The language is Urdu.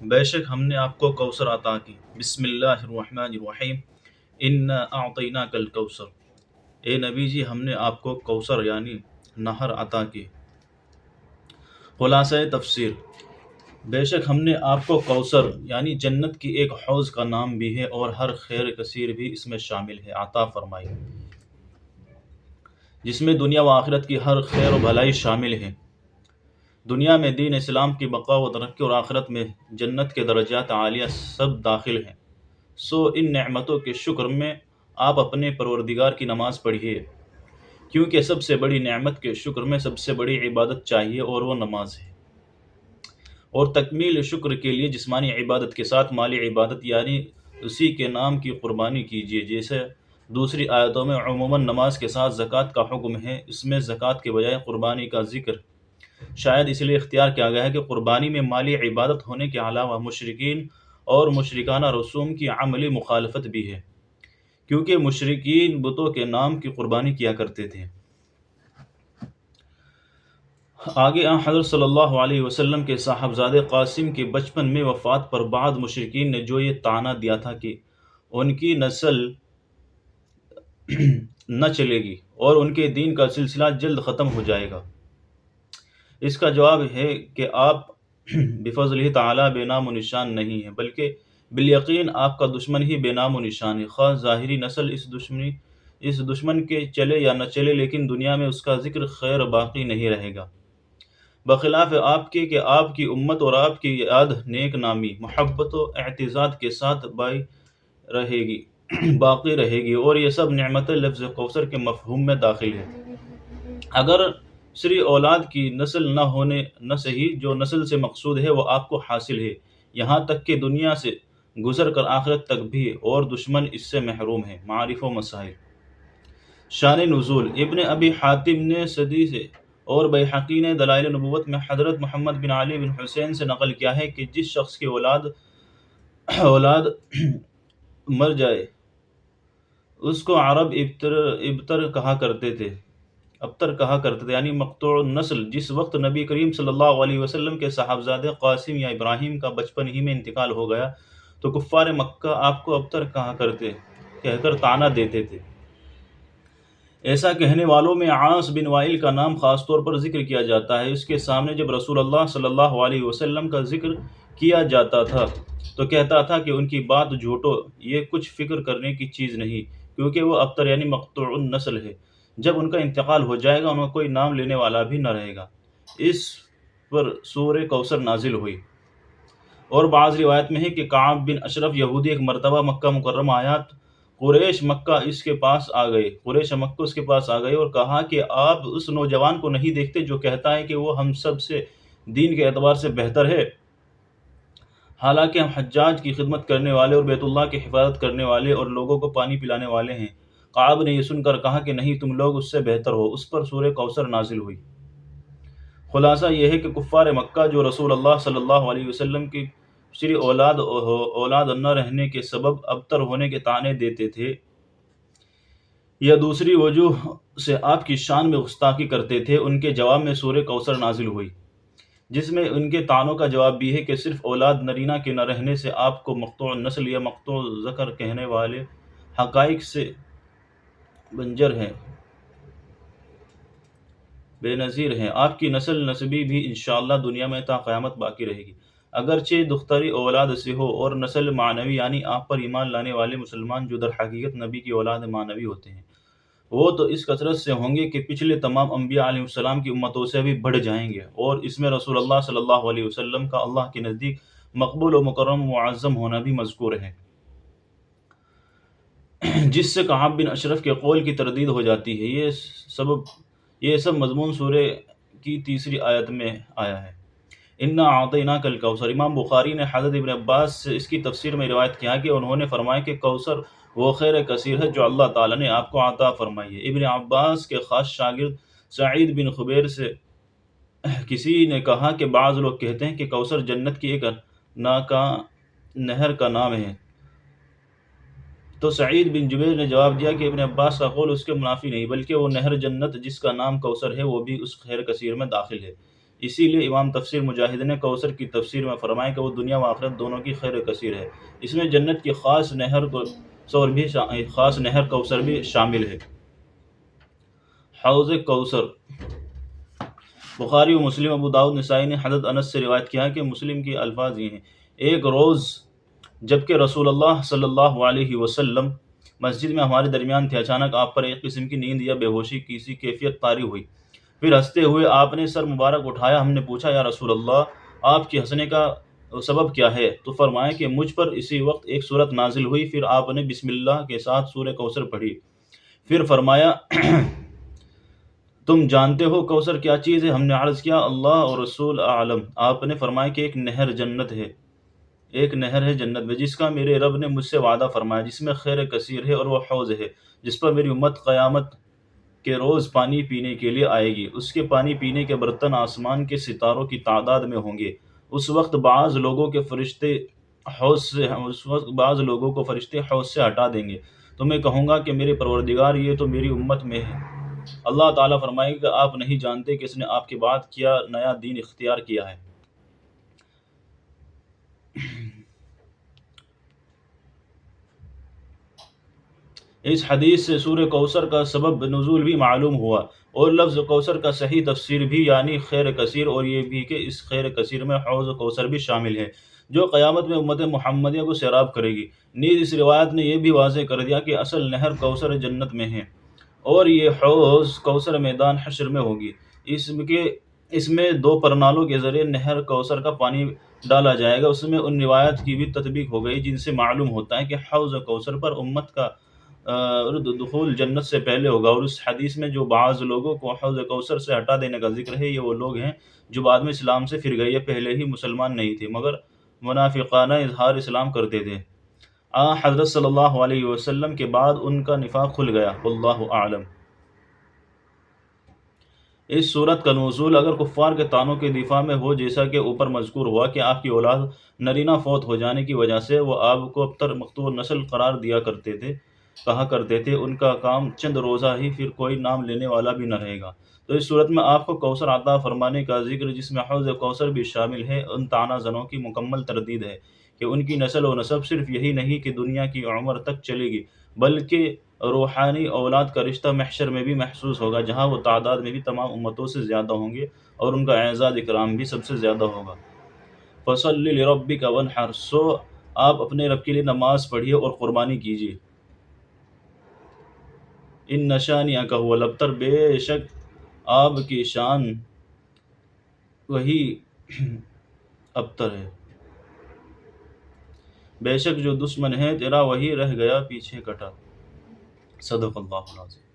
بے شک ہم نے آپ کو کوثر عطا کی۔ بسم اللہ الرحمن الرحیم۔ انا اعطیناک الکوثر۔ اے نبی جی ہم نے آپ کو کوثر یعنی نہر عطا کی۔ خلاصہ تفسیر: بے شک ہم نے آپ کو کوثر یعنی جنت کی ایک حوض کا نام بھی ہے اور ہر خیر کثیر بھی اس میں شامل ہے عطا فرمائی، جس میں دنیا و آخرت کی ہر خیر و بھلائی شامل ہے۔ دنیا میں دین اسلام کی بقا و ترقی اور آخرت میں جنت کے درجات عالیہ سب داخل ہیں۔ سو ان نعمتوں کے شکر میں آپ اپنے پروردگار کی نماز پڑھیے، کیونکہ سب سے بڑی نعمت کے شکر میں سب سے بڑی عبادت چاہیے اور وہ نماز ہے۔ اور تکمیل شکر کے لیے جسمانی عبادت کے ساتھ مالی عبادت یعنی اسی کے نام کی قربانی کیجیے، جیسے دوسری آیتوں میں عموماً نماز کے ساتھ زکوٰۃ کا حکم ہے، اس میں زکوٰۃ کے بجائے قربانی کا ذکر شاید اس لیے اختیار کیا گیا ہے کہ قربانی میں مالی عبادت ہونے کے علاوہ مشرکین اور مشرکانہ رسوم کی عملی مخالفت بھی ہے، کیونکہ مشرکین بتوں کے نام کی قربانی کیا کرتے تھے۔ آگے حضرت صلی اللہ علیہ وسلم کے صاحبزادے قاسم کے بچپن میں وفات پر بعض مشرکین نے جو یہ طعنہ دیا تھا کہ ان کی نسل نہ چلے گی اور ان کے دین کا سلسلہ جلد ختم ہو جائے گا، اس کا جواب ہے کہ آپ بفضلہ تعالی بے نام و نشان نہیں ہیں، بلکہ بالیقین آپ کا دشمن ہی بے نام و نشان ہے، خواہ ظاہری نسل اس دشمن کے چلے یا نہ چلے، لیکن دنیا میں اس کا ذکر خیر باقی نہیں رہے گا، بخلاف آپ کے کہ آپ کی امت اور آپ کی یاد نیک نامی، محبت و اعتزاز کے ساتھ باقی رہے گی، اور یہ سب نعمتیں لفظ کوثر کے مفہوم میں داخل ہے۔ اگر سری اولاد کی نسل نہ صحیح، جو نسل سے مقصود ہے وہ آپ کو حاصل ہے، یہاں تک کہ دنیا سے گزر کر آخرت تک بھی، اور دشمن اس سے محروم ہے۔ معارف و مسائل: شان نزول: ابن ابی حاتم نے صدی سے اور بیہقی نے دلائل نبوت میں حضرت محمد بن علی بن حسین سے نقل کیا ہے کہ جس شخص کی اولاد مر جائے اس کو عرب ابتر کہا کرتے تھے یعنی مقطوع النسل۔ جس وقت نبی کریم صلی اللہ علیہ وسلم کے صاحبزادے قاسم یا ابراہیم کا بچپن ہی میں انتقال ہو گیا تو کفار مکہ آپ کو ابتر کہہ کر طعنہ دیتے تھے۔ ایسا کہنے والوں میں عاص بن وائل کا نام خاص طور پر ذکر کیا جاتا ہے۔ اس کے سامنے جب رسول اللہ صلی اللہ علیہ وسلم کا ذکر کیا جاتا تھا تو کہتا تھا کہ ان کی بات جھوٹو، یہ کچھ فکر کرنے کی چیز نہیں، کیونکہ وہ ابتر یعنی مقطوع النسل ہے، جب ان کا انتقال ہو جائے گا ان کا کوئی نام لینے والا بھی نہ رہے گا۔ اس پر سورہ کوثر نازل ہوئی۔ اور بعض روایت میں ہے کہ کعب بن اشرف یہودی ایک مرتبہ مکہ مکرمہ آیا، قریش مکہ اس کے پاس آ گئے اور کہا کہ آپ اس نوجوان کو نہیں دیکھتے جو کہتا ہے کہ وہ ہم سب سے دین کے اعتبار سے بہتر ہے، حالانکہ ہم حجاج کی خدمت کرنے والے اور بیت اللہ کی حفاظت کرنے والے اور لوگوں کو پانی پلانے والے ہیں۔ کعب نے یہ سن کر کہا کہ نہیں، تم لوگ اس سے بہتر ہو۔ اس پر سورہ کوثر نازل ہوئی۔ خلاصہ یہ ہے کہ کفار مکہ جو رسول اللہ صلی اللہ علیہ وسلم کی شری اولاد نہ رہنے کے سبب ابتر ہونے کے طعنے دیتے تھے یا دوسری وجوہ سے آپ کی شان میں گستاخی کرتے تھے، ان کے جواب میں سورہ کوثر نازل ہوئی، جس میں ان کے طعنوں کا جواب بھی ہے کہ صرف اولاد نرینہ کے نہ رہنے سے آپ کو مقطوع نسل یا مقطوع ذکر کہنے والے حقائق سے بنجر ہیں، بے نظیر ہیں۔ آپ کی نسل نسبی بھی انشاءاللہ دنیا میں تا قیامت باقی رہے گی، اگرچہ دختری اولاد سے ہو، اور نسل معنوی یعنی آپ پر ایمان لانے والے مسلمان جو در حقیقت نبی کی اولاد معنوی ہوتے ہیں، وہ تو اس کثرت سے ہوں گے کہ پچھلے تمام انبیاء علیہ السلام کی امتوں سے بھی بڑھ جائیں گے، اور اس میں رسول اللہ صلی اللہ علیہ وسلم کا اللہ کے نزدیک مقبول و مکرم و معظم ہونا بھی مذکور ہے، جس سے کعب بن اشرف کے قول کی تردید ہو جاتی ہے۔ یہ سب مضمون سورہ کی تیسری آیت میں آیا ہے۔ انا اعطیناک الکوثر۔ امام بخاری نے حضرت ابن عباس سے اس کی تفسیر میں روایت کیا کہ انہوں نے فرمایا کہ کوثر وہ خیر کثیر ہے جو اللہ تعالیٰ نے آپ کو عطا فرمائی ہے۔ ابن عباس کے خاص شاگرد سعید بن خبیر سے کسی نے کہا کہ بعض لوگ کہتے ہیں کہ کوثر جنت کی ایک نہر کا نام ہے، تو سعید بن جبیر نے جواب دیا کہ ابن عباس کا قول اس کے منافی نہیں، بلکہ وہ نہر جنت جس کا نام کوثر ہے وہ بھی اس خیر کثیر میں داخل ہے، اسی لیے امام تفسیر مجاہد نے کوثر کی تفسیر میں فرمایا کہ وہ دنیا و آخرت دونوں کی خیر کثیر ہے۔ اس میں جنت کی خاص نہر کوثر بھی شامل ہے۔ حوض کوثر، بخاری و مسلم، ابو داؤد، نسائی نے حضرت انس سے روایت کیا ہے کہ مسلم کی الفاظ یہ ہیں: ایک روز جبکہ رسول اللہ صلی اللہ علیہ وسلم مسجد میں ہمارے درمیان تھے، اچانک آپ پر ایک قسم کی نیند یا بے ہوشی کی سی کیفیت طاری ہوئی۔ پھر ہنستے ہوئے آپ نے سر مبارک اٹھایا۔ ہم نے پوچھا، یا رسول اللہ، آپ کی ہنسنے کا سبب کیا ہے؟ تو فرمایا کہ مجھ پر اسی وقت ایک سورت نازل ہوئی۔ پھر آپ نے بسم اللہ کے ساتھ سورہ کوثر پڑھی۔ پھر فرمایا تم جانتے ہو کوثر کیا چیز ہے؟ ہم نے عرض کیا اللہ اور رسول اعلم۔ آپ نے فرمایا کہ ایک نہر ہے جنت میں، جس کا میرے رب نے مجھ سے وعدہ فرمایا، جس میں خیر کثیر ہے، اور وہ حوض ہے جس پر میری امت قیامت کے روز پانی پینے کے لیے آئے گی۔ اس کے پانی پینے کے برتن آسمان کے ستاروں کی تعداد میں ہوں گے۔ اس وقت بعض لوگوں کو فرشتے حوض سے ہٹا دیں گے، تو میں کہوں گا کہ میرے پروردگار، یہ تو میری امت میں ہے۔ اللہ تعالیٰ فرمائے گا کہ آپ نہیں جانتے کہ اس نے آپ کے بعد کیا نیا دین اختیار کیا ہے۔ اس حدیث سے سورہ کوثر کا سبب نزول بھی معلوم ہوا، اور لفظ کوثر کا صحیح تفسیر بھی یعنی خیر کثیر، اور یہ بھی کہ اس خیر کثیر میں حوض کوثر بھی شامل ہے جو قیامت میں امت محمدیہ کو سیراب کرے گی۔ نیز اس روایت نے یہ بھی واضح کر دیا کہ اصل نہر کوثر جنت میں ہے، اور یہ حوض کوثر میدان حشر میں ہوگی۔ اس میں 2 پرنالوں کے ذریعے نہر کوثر کا پانی ڈالا جائے گا۔ اس میں ان روایات کی بھی تطبیق ہو گئی جن سے معلوم ہوتا ہے کہ حوض کوثر پر امت کا دخول جنت سے پہلے ہوگا، اور اس حدیث میں جو بعض لوگوں کو حوض کوثر سے ہٹا دینے کا ذکر ہے، یہ وہ لوگ ہیں جو بعد میں اسلام سے پھر گئے یا پہلے ہی مسلمان نہیں تھے مگر منافقانہ اظہار اسلام کرتے تھے۔ حضرت صلی اللہ علیہ وسلم کے بعد ان کا نفاق کھل گیا، واللہ اعلم۔ اس صورت کا نزول اگر کفار کے طعنوں کے دفاع میں ہو، جیسا کہ اوپر مذکور ہوا کہ آپ کی اولاد نرینہ فوت ہو جانے کی وجہ سے وہ آپ کو ابتر مقتول نسل قرار کہا کرتے تھے، ان کا کام چند روزہ ہی، پھر کوئی نام لینے والا بھی نہ رہے گا۔ تو اس صورت میں آپ کو کوثر عطا فرمانے کا ذکر، جس میں حوض کوثر بھی شامل ہے، ان طعنہ زنوں کی مکمل تردید ہے کہ ان کی نسل و نسب صرف یہی نہیں کہ دنیا کی عمر تک چلے گی، بلکہ روحانی اولاد کا رشتہ محشر میں بھی محسوس ہوگا، جہاں وہ تعداد میں بھی تمام امتوں سے زیادہ ہوں گے، اور ان کا اعزاز اکرام بھی سب سے زیادہ ہوگا۔ فَصَلِّ لِرَبِّكَ وَانْحَرْ، سو آپ اپنے رب کے لیے نماز پڑھیے اور قربانی کیجیے۔ ان شانئک هو الابتر، بے شک آپ کی شان وہی ابتر ہے، بے شک جو دشمن ہے تیرا وہی رہ گیا پیچھے کٹا۔ صدق اللہ العظیم۔